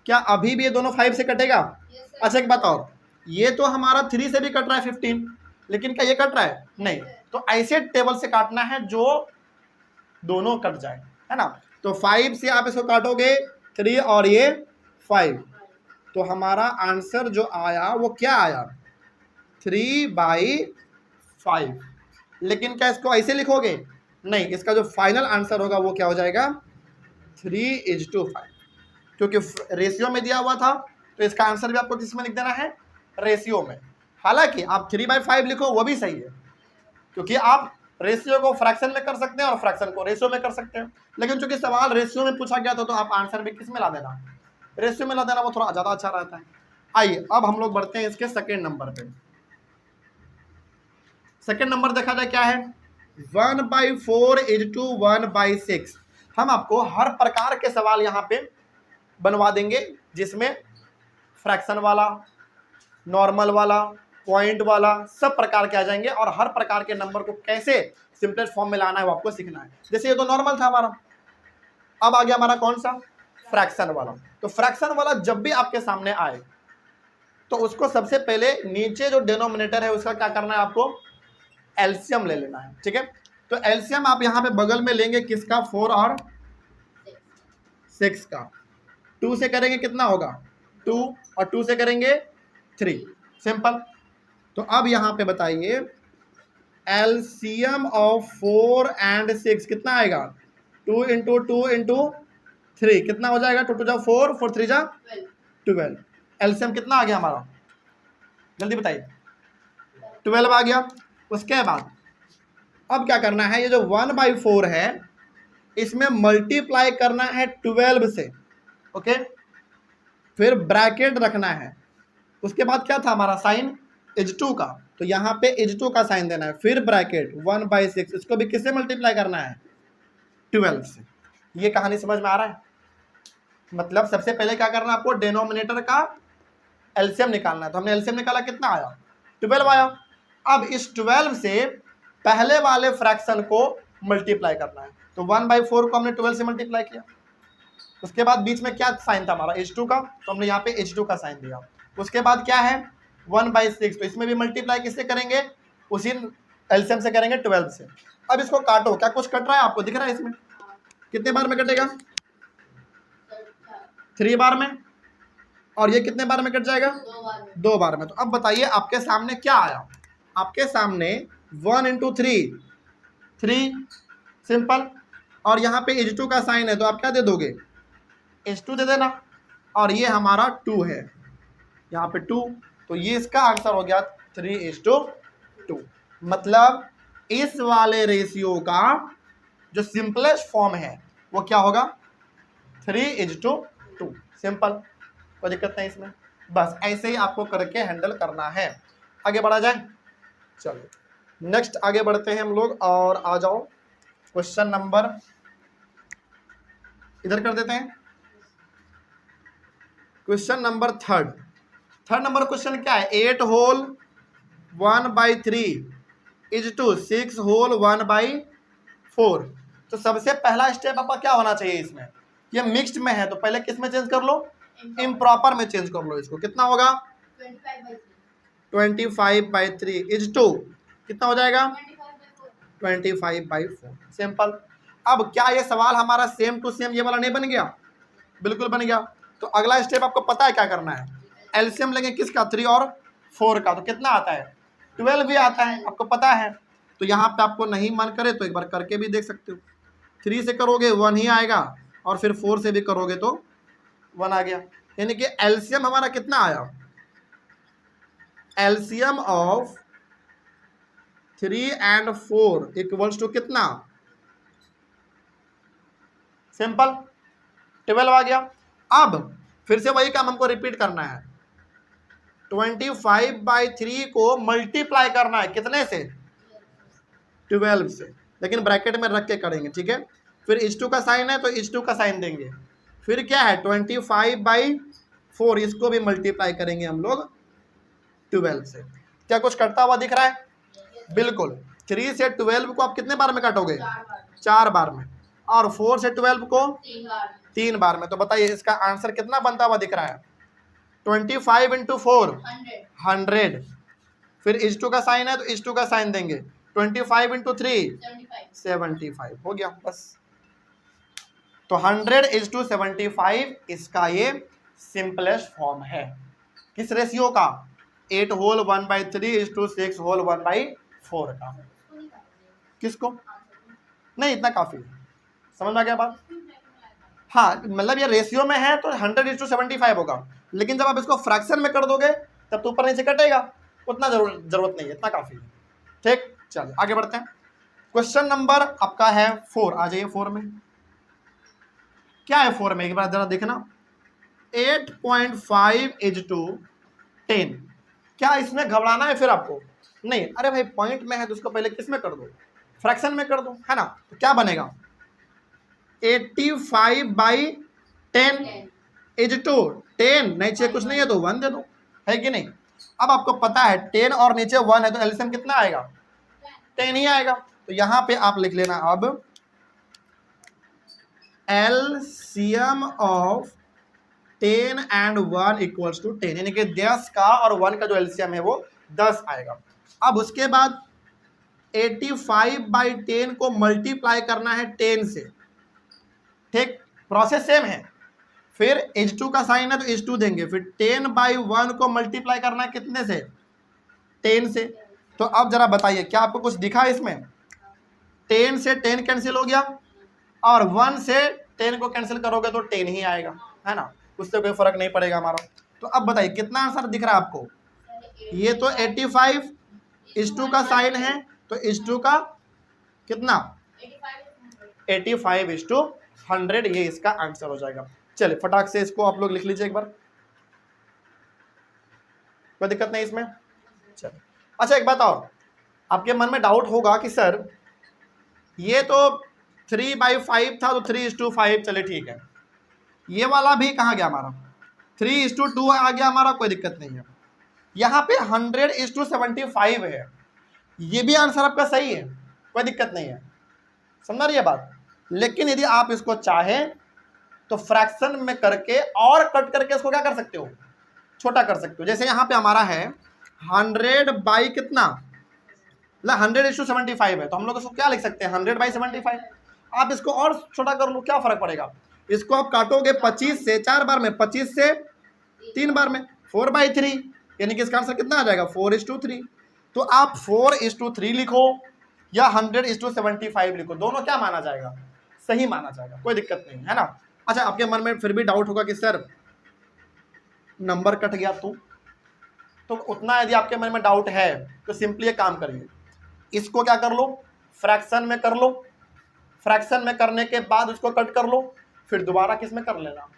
क्या अभी भी ये दोनों 5 से कटेगा? अच्छा एक बात और, ये तो हमारा 3 से भी कट रहा है 15, लेकिन क्या ये कट रहा है? नहीं। तो ऐसे टेबल से काटना है जो दोनों कट जाए, है ना। तो 5 से आप इसको काटोगे 3 और ये 5, तो हमारा आंसर जो आया वो क्या आया, 3/5। लेकिन क्या इसको ऐसे लिखोगे? नहीं, इसका जो फाइनल आंसर होगा वो क्या हो जाएगा? 3:5, क्योंकि रेशियो में दिया हुआ था, तो इसका आंसर भी आपको किस में लिख देना है? रेशियो में। हालांकि आप 3/5 लिखो वो भी सही है, क्योंकि आप रेशियो को फ्रैक्शन में कर सकते हैं और फ्रैक्शन को रेशियो में कर सकते हैं, लेकिन चूंकि सवाल रेशियो में पूछा गया था तो आप आंसर भी किस में ला देना? रेशियो में ला देना, वो थोड़ा ज़्यादा अच्छा रहता है। आइए अब हम लोग बढ़ते हैं इसके सेकेंड नंबर पे। सेकेंड नंबर देखा जाए क्या है? 1/4 × 1/6। हम आपको हर प्रकार के सवाल यहाँ पे बनवा देंगे, जिसमें फ्रैक्शन वाला, नॉर्मल वाला, पॉइंट वाला, सब प्रकार के आ जाएंगे, और हर प्रकार के नंबर को कैसे सिंपलेस्ट फॉर्म में लाना है वो आपको सीखना है। जैसे ये तो नॉर्मल था हमारा, अब आ गया हमारा कौन सा? फ्रैक्शन वाला। तो फ्रैक्शन वाला जब भी आपके सामने आए तो उसको सबसे पहले नीचे जो डिनोमिनेटर है उसका क्या करना है? आपको एलसीएम ले लेना है, ठीक है? तो एलसीएम आप यहाँ पे बगल में लेंगे किसका? 4 और 6 का। 2 से करेंगे कितना होगा? 2, और 2 से करेंगे 3, सिंपल। तो अब यहाँ पे बताइए एलसीएम ऑफ 4 और 6 कितना आएगा? 2 × 2 × 3 कितना हो जाएगा? 2 × 2 = 4, 4 × 3 = 12। एलसीएम कितना आ गया हमारा? जल्दी बताइए। 12 आ गया। उसके बाद अब क्या करना है? ये जो 1/4 है इसमें मल्टीप्लाई करना है 12 से, ओके? फिर ब्रैकेट रखना है। उसके बाद क्या था हमारा साइन? H2 का, तो यहाँ पे H2 का साइन देना है। फिर ब्रैकेट 1/6, इसको भी किससे मल्टीप्लाई करना है? 12 से। ये कहानी समझ में आ रहा है? मतलब सबसे पहले क्या करना है आपको? डिनोमिनेटर का एलसीएम निकालना है। तो हमने एलसीएम निकाला, कितना आया? 12 आया। अब इस 12 से पहले वाले फ्रैक्शन को मल्टीप्लाई करना है। तो 1/4 को हमने 12 से मल्टीप्लाई किया। उसके बाद बीच में क्या साइन था हमारा? H2 का, तो हमने यहाँ पे H2 का साइन दिया। उसके बाद क्या है? 1/6, तो इसमें भी मल्टीप्लाई किससे करेंगे? उसी एलसीएम से करेंगे, 12 से। अब इसको काटो, क्या कुछ कट रहा है? आपको दिख रहा है इसमें? कितने बार में कटेगा? 3 बार में। और ये कितने बार में कट जाएगा? 2 बार में। तो अब बताइए आपके सामने क्या आया? आपके सामने 1 × 3, 3, सिंपल। और यहाँ पे H2 का साइन है, तो आप क्या दे दोगे? H2 दे देना। और ये हमारा 2 है, यहाँ पे 2, तो ये इसका आंसर हो गया 3:2। मतलब इस वाले रेशियो का जो सिंपलेस्ट फॉर्म है वो क्या होगा? 3:2, सिंपल। कोई दिक्कत नहीं इसमें। बस ऐसे ही आपको करके हैंडल करना है। आगे बढ़ा जाए? चलो नेक्स्ट आगे बढ़ते हैं हम लोग, और आ जाओ क्वेश्चन नंबर इधर कर देते हैं। Question number third number question क्या है? 8 होल 1/3 = 6 होल 1/4। तो सबसे पहला स्टेप आपका क्या होना चाहिए इसमें? ये मिक्स्ड में है, तो पहले किस में चेंज कर लो? इम्प्रॉपर में चेंज कर लो इसको। कितना होगा? 25/3 = कितना हो जाएगा? 25/4, सिंपल। अब क्या ये सवाल हमारा सेम टू सेम ये वाला नहीं बन गया? बिल्कुल बन गया। तो अगला स्टेप आपको पता है क्या करना है? एलसीएम लेंगे किसका? 3 और 4 का। तो कितना आता है? 12 भी आता है, आपको पता है। तो यहाँ पे आपको नहीं मन करे तो एक बार करके भी देख सकते हो। 3 से करोगे 1 ही आएगा, और फिर 4 से भी करोगे तो 1 आ गया। यानी कि एलसीएम हमारा कितना आया? एलसीएम ऑफ 3 और 4 = कितना? सिंपल, 12 आ गया। अब फिर से वही काम हमको रिपीट करना है। 25/3 को मल्टीप्लाई करना है कितने से? 12 से, लेकिन ब्रैकेट में रख के करेंगे, ठीक है? फिर H2 का साइन है तो H2 का साइन देंगे। फिर क्या है? 25/4, इसको भी मल्टीप्लाई करेंगे हम लोग 12 से। क्या कुछ कटता हुआ दिख रहा है? बिल्कुल। 3 से 12 को आप कितने बार में काटोगे? 4 बार में। और 4 से 12 को 3 बार में। तो बताइए इसका आंसर कितना बनता हुआ दिख रहा है? 25 × 4 100। फिर H2 का साइन है तो H2 का साइन देंगे। 25 × 3 75 हो गया, बस। तो 100:75 इसका ये सिंपलेस्ट फॉर्म है। किस रेशियो का? 8 होल 1/3 = 6 होल 1/4 का। किसको? नहीं, इतना काफ़ी है। समझ में आ गया बात? हाँ, मतलब ये रेशियो में है तो 100:75 होगा, लेकिन जब आप इसको फ्रैक्शन में कर दोगे तब तो ऊपर नीचे कटेगा, उतना जरूरत नहीं है, इतना काफ़ी है। ठीक, चलिए आगे बढ़ते हैं। क्वेश्चन नंबर आपका है 4। आ जाइए 4 में। क्या है 4 में, एक बार जरा देखना। 8.5:10। क्या इसमें घबराना है फिर आपको? नहीं, अरे भाई पॉइंट में है तो उसको पहले किस में कर दो? फ्रैक्शन में कर दो, है ना। तो क्या बनेगा? 85/10 नहीं चाहिए कुछ नहीं है तो 1 दे दो, है कि नहीं। अब आपको पता है 10 और नीचे 1 है तो एलसीएम कितना आएगा? 10 ही आएगा। तो यहां पे आप लिख लेना अब एलसीएम ऑफ 10 and 1 = 10, यानी कि 10 का और 1 का जो एलसीएम है वो 10 आएगा। अब उसके बाद 85/10 को मल्टीप्लाई करना है 10 से। ठीक, प्रोसेस सेम है। फिर H2 का साइन है तो H2 देंगे, फिर 10/1 को मल्टीप्लाई करना है कितने से? 10 से। तो अब जरा बताइए क्या आपको कुछ दिखा इसमें? 10 से 10 कैंसिल हो गया और 1 से 10 को कैंसिल करोगे तो 10 ही आएगा, है ना, उससे कोई फर्क नहीं पड़ेगा हमारा। तो अब बताइए कितना आंसर दिख रहा है आपको? ये तो 85, H2 का साइन है तो H2 का कितना? 85:100, ये इसका आंसर हो जाएगा। चलिए फटाक से इसको आप लोग लिख लीजिए एक बार, कोई दिक्कत नहीं इसमें। चलिए अच्छा, एक बात और, आपके मन में डाउट होगा कि सर ये तो 3/5 था तो 3:5, चले ठीक है, ये वाला भी कहाँ गया हमारा? 3:2 आ गया हमारा, कोई दिक्कत नहीं है। यहाँ पे 100:75 है, ये भी आंसर आपका सही है, कोई दिक्कत नहीं है, समझ रही है बात। लेकिन यदि आप इसको चाहें तो फ्रैक्शन में करके और कट करके इसको क्या कर सकते हो? छोटा कर सकते हो। जैसे यहाँ पे हमारा है 100 बाई कितना, मतलब 100:75 है, तो हम लोग इसको क्या लिख सकते हैं? 100/75। आप इसको और छोटा कर लो, क्या फर्क पड़ेगा? इसको आप काटोगे 25 से 4 बार में, 25 से 3 बार में, 4/3, यानी कि इसका आंसर कितना आ जाएगा? 4:3। तो आप 4:3 लिखो या 100:75 लिखो, दोनों क्या माना जाएगा? सही माना जाएगा, कोई दिक्कत नहीं है ना। अच्छा, आपके मन में फिर भी डाउट होगा कि सर नंबर कट गया तो उतना यदि आपके मन में डाउट है तो सिंपली एक काम करिए, इसको क्या कर लो? फ्रैक्शन में कर लो, फ्रैक्शन में करने के बाद उसको कट कर लो, फिर दोबारा किस में कर लेना?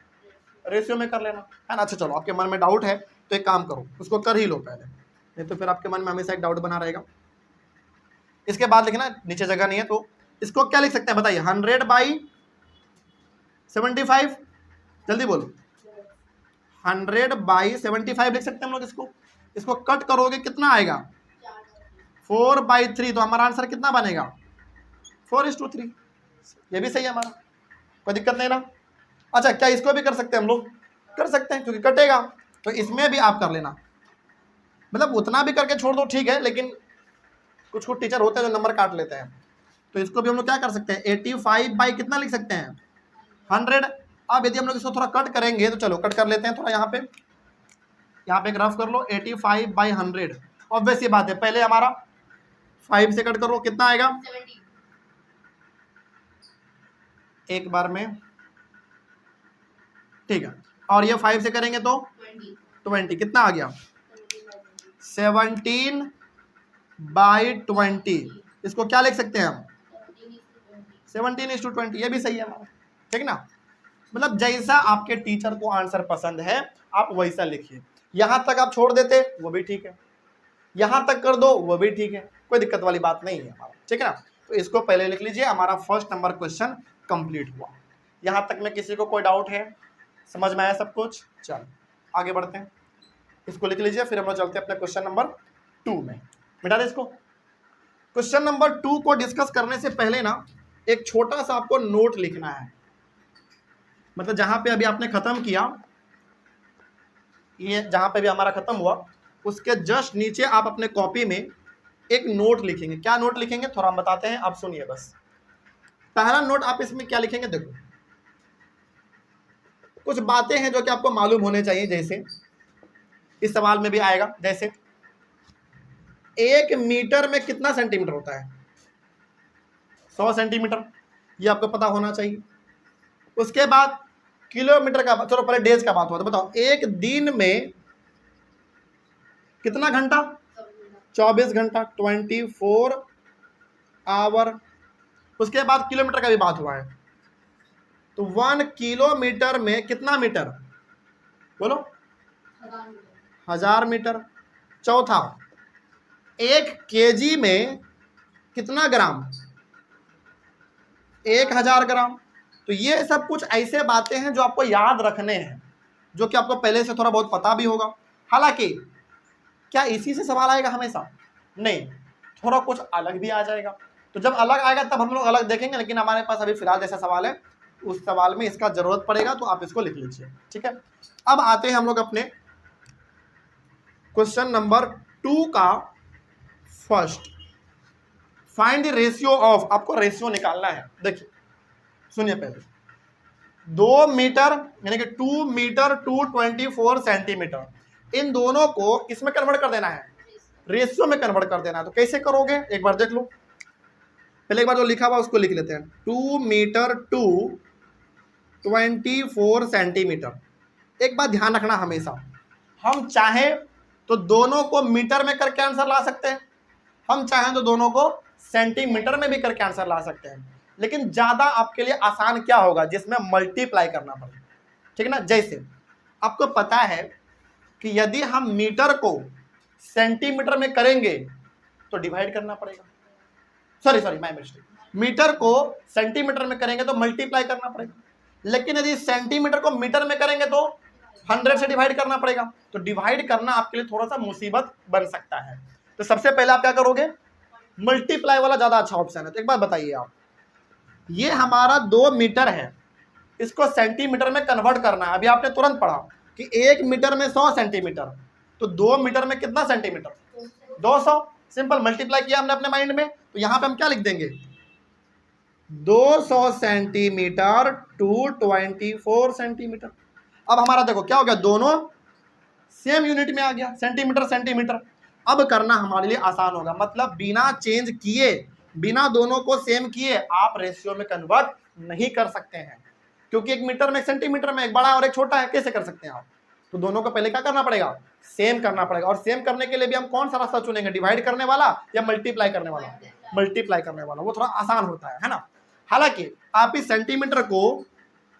रेशियो में कर लेना, है ना। अच्छा चलो, आपके मन में डाउट है तो एक काम करो, उसको कर ही लो पहले, नहीं तो फिर आपके मन में हमेशा एक डाउट बना रहेगा। इसके बाद लिखना, नीचे जगह नहीं है तो इसको क्या लिख सकते हैं बताइए? 100/75, जल्दी बोलो। 100/75 लिख सकते हैं हम लोग इसको। इसको कट करोगे कितना आएगा? 4/3, तो हमारा आंसर कितना बनेगा? 4:3। ये भी सही है हमारा, कोई दिक्कत नहीं ना। अच्छा, क्या इसको भी कर सकते हैं हम लोग? कर सकते हैं, क्योंकि कटेगा, तो इसमें भी आप कर लेना, मतलब उतना भी करके छोड़ दो ठीक है, लेकिन कुछ टीचर होते हैं जो नंबर काट लेते हैं, तो इसको भी हम लोग क्या कर सकते हैं? 85 कितना लिख सकते हैं? 100। अब यदि हम लोग इसको थोड़ा कट करेंगे तो चलो कट कर लेते हैं थोड़ा, यहाँ पे एक रफ कर लो। 85/100, ऑब्वियस ये बात है, पहले हमारा 5 से कट करो, कितना आएगा? 70। एक बार में, ठीक है, और ये 5 से करेंगे तो 20, कितना आ गया? 17/20। इसको क्या लिख सकते हैं हम? 17:20, ये भी सही है हमारा, ठीक ना। मतलब जैसा आपके टीचर को आंसर पसंद है आप वैसा लिखिए। यहां तक आप छोड़ देते वो भी ठीक है, यहां तक कर दो वो भी ठीक है, कोई दिक्कत वाली बात नहीं है हमारा, ठीक है ना। तो इसको पहले लिख लीजिए, हमारा फर्स्ट नंबर क्वेश्चन कंप्लीट हुआ। यहां तक में किसी को कोई डाउट है? समझ में आया सब कुछ? चलो आगे बढ़ते हैं, इसको लिख लीजिए, फिर हम लोग चलते हैं अपने क्वेश्चन नंबर 2 में। मिटा दे इसको। क्वेश्चन नंबर 2 को डिस्कस करने से पहले ना एक छोटा सा आपको नोट लिखना है, मतलब जहां पे अभी आपने खत्म किया, ये जहां पे भी हमारा खत्म हुआ उसके जस्ट नीचे आप अपने कॉपी में एक नोट लिखेंगे। क्या नोट लिखेंगे थोड़ा हम बताते हैं, आप सुनिए बस। पहला नोट आप इसमें क्या लिखेंगे? देखो कुछ बातें हैं जो कि आपको मालूम होने चाहिए, जैसे इस सवाल में भी आएगा, जैसे 1 मीटर में कितना सेंटीमीटर होता है? 100 सेंटीमीटर, ये आपको पता होना चाहिए। उसके बाद किलोमीटर का, चलो पहले डेज का बात हुआ, तो बताओ एक दिन में कितना घंटा? 24 घंटा, 24 आवर। उसके बाद किलोमीटर का भी बात हुआ है, तो 1 किलोमीटर में कितना मीटर? बोलो, 1000 मीटर। चौथा, 1 केजी में कितना ग्राम? 1000 ग्राम। तो ये सब कुछ ऐसे बातें हैं जो आपको याद रखने हैं, जो कि आपको पहले से थोड़ा बहुत पता भी होगा। हालांकि क्या इसी से सवाल आएगा हमेशा? नहीं, थोड़ा कुछ अलग भी आ जाएगा। तो जब अलग आएगा तब हम लोग अलग देखेंगे, लेकिन हमारे पास अभी फिलहाल जैसा सवाल है उस सवाल में इसका जरूरत पड़ेगा, तो आप इसको लिख लीजिए, ठीक है। अब आते हैं हम लोग अपने क्वेश्चन नंबर 2 का first. Find the ratio of, आपको रेशियो निकालना है। देखिए सुनिए, पहले 2 मीटर यानी कि 2 मीटर टू 24 सेंटीमीटर, इन दोनों को किसमें कन्वर्ट कर देना है? रेशियो में कन्वर्ट कर देना है। तो कैसे करोगे एक बार देख लो। पहले एक बार जो लिखा हुआ उसको लिख लेते हैं, 2 मीटर टू 24 सेंटीमीटर। एक बात ध्यान रखना हमेशा, हम चाहें तो दोनों को मीटर में करके आंसर ला सकते हैं, हम चाहें तो दोनों को सेंटीमीटर में भी करके आंसर ला सकते हैं, लेकिन ज़्यादा आपके लिए आसान क्या होगा? जिसमें मल्टीप्लाई करना पड़े, ठीक है ना। जैसे आपको पता है कि यदि हम मीटर को सेंटीमीटर में करेंगे तो डिवाइड करना पड़ेगा, सॉरी माय मिस्टेक, मीटर को सेंटीमीटर में करेंगे तो मल्टीप्लाई करना पड़ेगा, लेकिन यदि सेंटीमीटर को मीटर में करेंगे तो 100 से डिवाइड करना पड़ेगा। तो डिवाइड करना आपके लिए थोड़ा सा मुसीबत बन सकता है। तो सबसे पहले आप क्या करोगे? मल्टीप्लाई वाला ज़्यादा अच्छा ऑप्शन है। तो एक बात बताइए आप, ये हमारा 2 मीटर है, इसको सेंटीमीटर में कन्वर्ट करना है। अभी आपने तुरंत पढ़ा कि 1 मीटर में 100 सेंटीमीटर, तो 2 मीटर में कितना सेंटीमीटर? 200। सिंपल मल्टीप्लाई किया हमने अपने माइंड में, तो यहाँ पे हम क्या लिख देंगे? 200 सेंटीमीटर टू 24 सेंटीमीटर। अब हमारा देखो क्या हो गया, दोनों सेम यूनिट में आ गया, सेंटीमीटर सेंटीमीटर। अब करना हमारे लिए आसान होगा, मतलब बिना चेंज किए, बिना दोनों को सेम किए आप रेशियो में कन्वर्ट नहीं कर सकते हैं, क्योंकि 1 मीटर में 1 सेंटीमीटर में एक बड़ा और एक छोटा है, कैसे कर सकते हैं आप? तो दोनों को पहले क्या करना पड़ेगा? सेम करना पड़ेगा। और सेम करने के लिए भी हम कौन सा रास्ता चुनेंगे? डिवाइड करने वाला या मल्टीप्लाई करने वाला? मल्टीप्लाई करने वाला, वो थोड़ा आसान होता है ना। हालांकि आप इस सेंटीमीटर को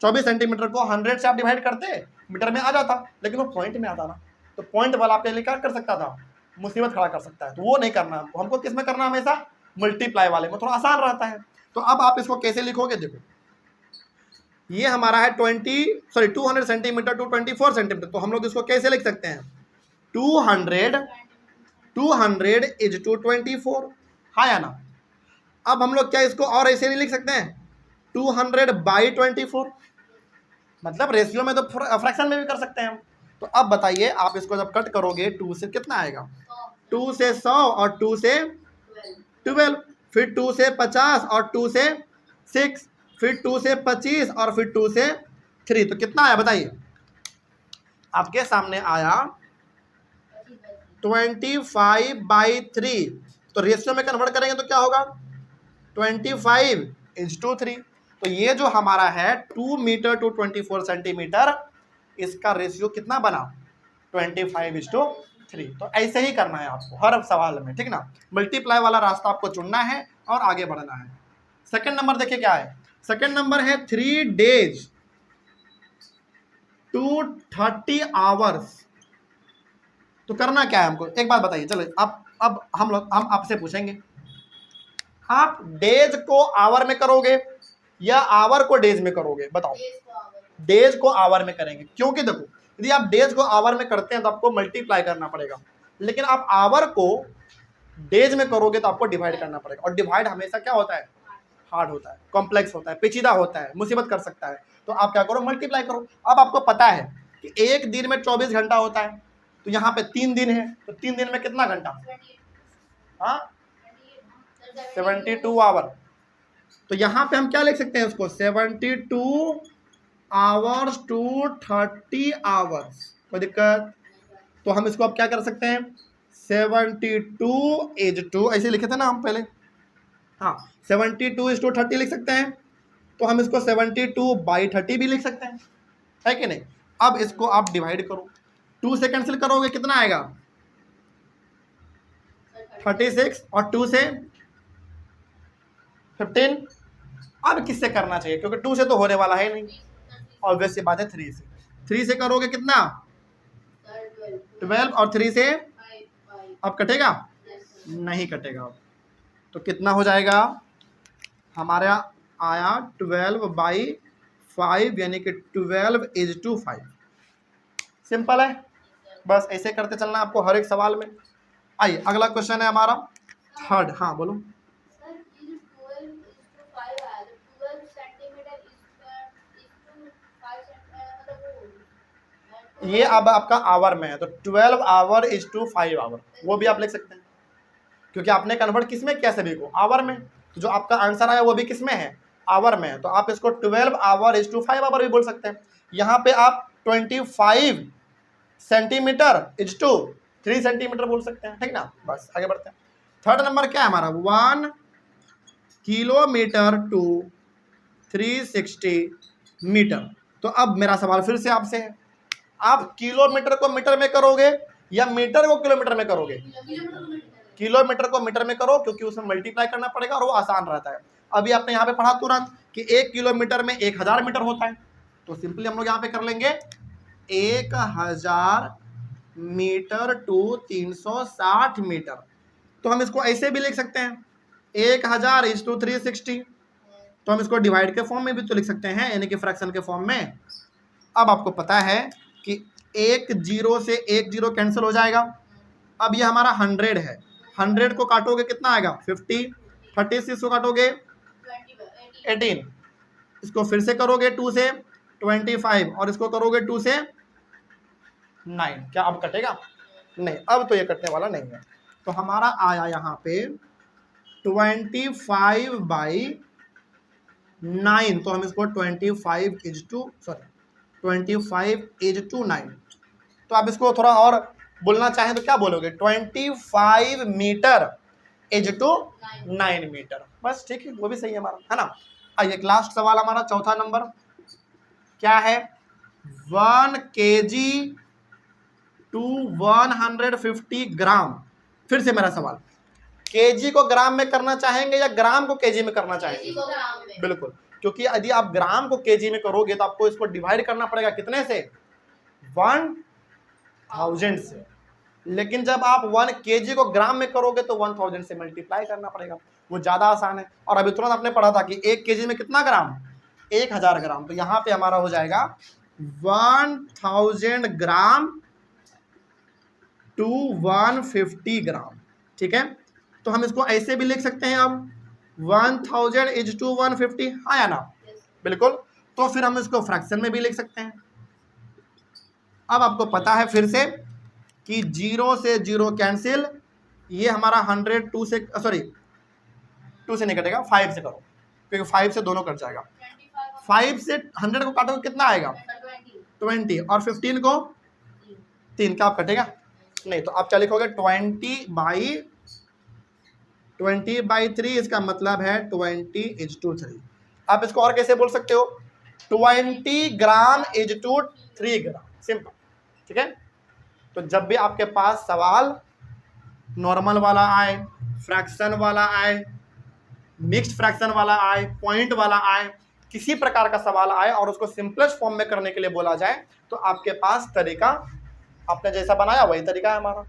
24 सेंटीमीटर को 100 से आप डिवाइड करते मीटर में आ जाता, लेकिन वो पॉइंट में आता ना, तो पॉइंट वाला आपके लिए क्या कर सकता था? मुसीबत खड़ा कर सकता है। तो वो नहीं करना हमको, किस में करना? हमेशा मल्टीप्लाई वाले में, थोड़ा आसान रहता है। तो अब आप इसको कैसे लिखोगे? देखो ये हमारा है 200 सेंटीमीटर टू 24 सेंटीमीटर, तो हम लोग इसको कैसे लिख सकते हैं? 200 इज टू 24, हाँ या ना। अब हम लोग क्या इसको और ऐसे नहीं लिख सकते हैं? 200 बाई 24, मतलब रेशियो में तो फ्रैक्शन में भी कर सकते हैं हम। तो अब बताइए आप इसको जब कट करोगे 2 से कितना आएगा? 2 से 100 और 2 से 12, फिर 2 से 50 और 2 से 6, फिर 2 से 25 और फिर 2 से 3, तो कितना आया बताइए? आपके सामने आया 25/3। तो रेशियो में कन्वर्ट करेंगे तो क्या होगा? 25/3। तो ये जो हमारा है 2 मीटर टू 24 सेंटीमीटर, इसका रेशियो कितना बना? 25/3। तो ऐसे ही करना है आपको हर सवाल में, ठीक ना। मल्टीप्लाई वाला रास्ता आपको चुनना है और आगे बढ़ना है। सेकंड नंबर देखिए क्या है। सेकंड नंबर है 3 days टू 30 आवर्स। तो करना क्या है हमको, एक बात बताइए। चलो अब हम आपसे पूछेंगे, आप डेज को आवर में करोगे या आवर को डेज में करोगे? बताओ। डेज को आवर में करेंगे, क्योंकि देखो यदि आप डेज को आवर में करते हैं तो आपको मल्टीप्लाई करना पड़ेगा, लेकिन आप आवर को डेज में करोगे तो आपको डिवाइड करना पड़ेगा। और डिवाइड हमेशा क्या होता है? हार्ड होता है, कॉम्प्लेक्स होता है, पेचीदा होता है, मुसीबत कर सकता है। तो आप क्या करो? मल्टीप्लाई करो। अब आपको पता है कि एक दिन में 24 घंटा होता है, तो यहाँ पे 3 दिन है, तो 3 दिन में कितना घंटा? हाँ, 72 आवर। तो यहाँ पे हम क्या लिख सकते हैं उसको? 72 आवर्स टू 30 आवर्स। कोई दिक्कत? तो हम इसको अब क्या कर सकते हैं? 72 इज टू, ऐसे लिखे थे ना हम पहले, हाँ 72:30 लिख सकते हैं, तो हम इसको 72/30 भी लिख सकते हैं, है कि नहीं। अब इसको आप डिवाइड करो, 2 से कैंसिल करोगे कितना आएगा 36 और 2 से 15। अब किससे करना चाहिए, क्योंकि 2 से तो होने वाला है नहीं, ऑब्वियस सी बात है 3 से करोगे कितना 12 और 3 से अब कटेगा नहीं कटेगा। तो कितना हो जाएगा हमारा आया 12/5 यानी कि 12:5। सिंपल है, बस ऐसे करते चलना आपको हर एक सवाल में। आइए अगला क्वेश्चन है हमारा थर्ड। हाँ बोलो। ये अब आपका आवर में है, तो 12 आवर इज टू 5 आवर, वो भी आप लिख सकते हैं, क्योंकि आपने कन्वर्ट किस में किया सभी को आवर में, तो जो आपका आंसर आया वो भी किस में है आवर में है, तो आप इसको 12 आवर इज टू 5 आवर भी बोल सकते हैं। यहाँ पे आप 25 सेंटीमीटर इज टू 3 सेंटीमीटर बोल सकते हैं, ठीक ना। बस आगे बढ़ते हैं। थर्ड नंबर क्या है हमारा 1 किलोमीटर टू 360 मीटर। तो अब मेरा सवाल फिर से आपसे है, आप किलोमीटर को मीटर में करोगे या मीटर को किलोमीटर में करोगे। किलोमीटर को मीटर में करो, क्योंकि उसमें मल्टीप्लाई करना पड़ेगा और वो आसान रहता है। अभी आपने यहाँ पे पढ़ा तुरंत कि 1 किलोमीटर में 1000 मीटर होता है, तो सिंपली हम लोग यहाँ पे कर लेंगे 1000 मीटर टू 360 मीटर। तो हम इसको ऐसे भी लिख सकते हैं 1000 इज टू 360, तो हम इसको डिवाइड के फॉर्म में भी तो लिख सकते हैं, यानी कि फ्रैक्शन के फॉर्म में। अब आपको पता है कि 1 0 से 1 0 कैंसिल हो जाएगा। अब ये हमारा 100 है, 100 को काटोगे कितना आएगा 50, 36 को काटोगे 18, इसको फिर से करोगे 2 से 25 और इसको करोगे 2 से 9। क्या अब कटेगा नहीं, अब तो ये कटने वाला नहीं है। तो हमारा आया यहाँ पे 25/9, तो हम इसको 25 इज टू 9। तो आप इसको थोड़ा और बोलना चाहें तो क्या बोलोगे 25 मीटर इज टू 9 मीटर, बस ठीक है, वो भी सही है हमारा, है ना। आइए लास्ट सवाल हमारा चौथा नंबर क्या है 1 kg टू 150 ग्राम। फिर से मेरा सवाल, केजी को ग्राम में करना चाहेंगे या ग्राम को केजी में करना चाहेंगे। बिल्कुल, क्योंकि यदि आप ग्राम को केजी में करोगे तो आपको इसको डिवाइड करना पड़ेगा कितने से 1000 से, लेकिन जब आप 1 केजी को ग्राम में करोगे तो 1000 से मल्टीप्लाई करना पड़ेगा, वो ज़्यादा आसान है। और अभी तुरंत आपने पढ़ा था कि 1 केजी में कितना ग्राम 1000 ग्राम, तो यहाँ पे हमारा हो जाएगा 1000 ग्राम टू 150 ग्राम, ठीक है। तो हम इसको ऐसे भी लिख सकते हैं अब 1000 इज टू 150, हाँ या ना, बिल्कुल। तो फिर हम इसको फ्रैक्शन में भी लिख सकते हैं। अब आपको पता है फिर से कि 0 से 0 कैंसिल, ये हमारा 100 2 से सॉरी 2 से नहीं कटेगा, 5 से करो, क्योंकि 5 से दोनों कट जाएगा। 5 से 100 को काटोगे कितना आएगा 20, और 15 को 3, क्या आप कटेगा नहीं, तो आप क्या लिखोगे 20/3, इसका मतलब है 20 इज टू 3। आप इसको और कैसे बोल सकते हो 20 gram is to 3 gram, simple, ठीक है। तो जब भी आपके पास सवाल नॉर्मल वाला आए, फ्रैक्शन वाला आए, मिक्स्ड फ्रैक्शन वाला आए, पॉइंट वाला आए, किसी प्रकार का सवाल आए और उसको सिंपलेस्ट फॉर्म में करने के लिए बोला जाए, तो आपके पास तरीका आपने जैसा बनाया वही तरीका है हमारा।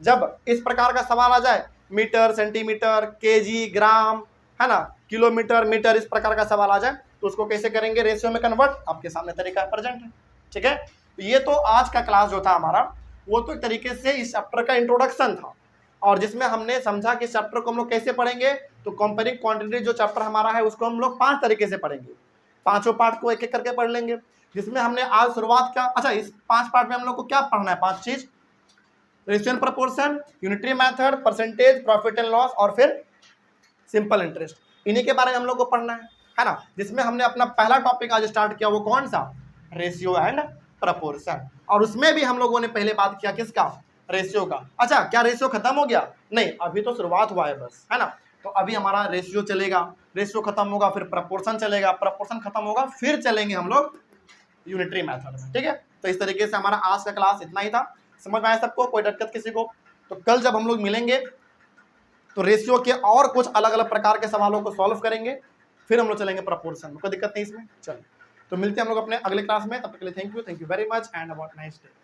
जब इस प्रकार का सवाल आ जाए मीटर, सेंटीमीटर, केजी, ग्राम, है ना, किलोमीटर, मीटर, इस प्रकार का सवाल आ जाए तो उसको कैसे करेंगे रेशियो में कन्वर्ट, आपके सामने तरीका प्रेजेंट है, ठीक है। तो ये तो आज का क्लास जो था हमारा वो तो एक तरीके से इस चैप्टर का इंट्रोडक्शन था, और जिसमें हमने समझा कि इस चैप्टर को हम लोग कैसे पढ़ेंगे। तो कंपेयरिंग क्वांटिटी जो चैप्टर हमारा है उसको हम लोग 5 तरीके से पढ़ेंगे, 5 पार्ट को एक एक करके पढ़ लेंगे, जिसमें हमने आज शुरुआत क्या, अच्छा इस 5 पार्ट में हम लोग को क्या पढ़ना है 5 चीज, ratio and proportion, unitary method, percentage, profit and loss और फिर सिंपल इंटरेस्ट, इन्हीं के बारे में हम लोग को पढ़ना है ना। जिसमें हमने अपना पहला टॉपिक आज स्टार्ट किया वो कौन सा, रेशियो एंड प्रपोर्शन, और उसमें भी हम लोगों ने पहले बात किया किसका, रेशियो का। अच्छा क्या रेशियो खत्म हो गया, नहीं, अभी तो शुरुआत हुआ है बस, है ना। तो अभी हमारा रेशियो चलेगा, रेशियो खत्म होगा फिर प्रपोर्शन चलेगा, प्रपोर्शन खत्म होगा फिर चलेंगे हम लोग यूनिटरी मेथड में। ठीक है, तो इस तरीके से हमारा आज का क्लास इतना ही था। समझ में आया सबको, कोई दिक्कत किसी को? तो कल जब हम लोग मिलेंगे तो रेशियो के और कुछ अलग अलग प्रकार के सवालों को सॉल्व करेंगे, फिर हम लोग चलेंगे प्रपोर्शन में। कोई दिक्कत नहीं इसमें। चलो, तो मिलते हैं हम लोग अपने अगले क्लास में। तब तक के लिए thank you very much and about nice day.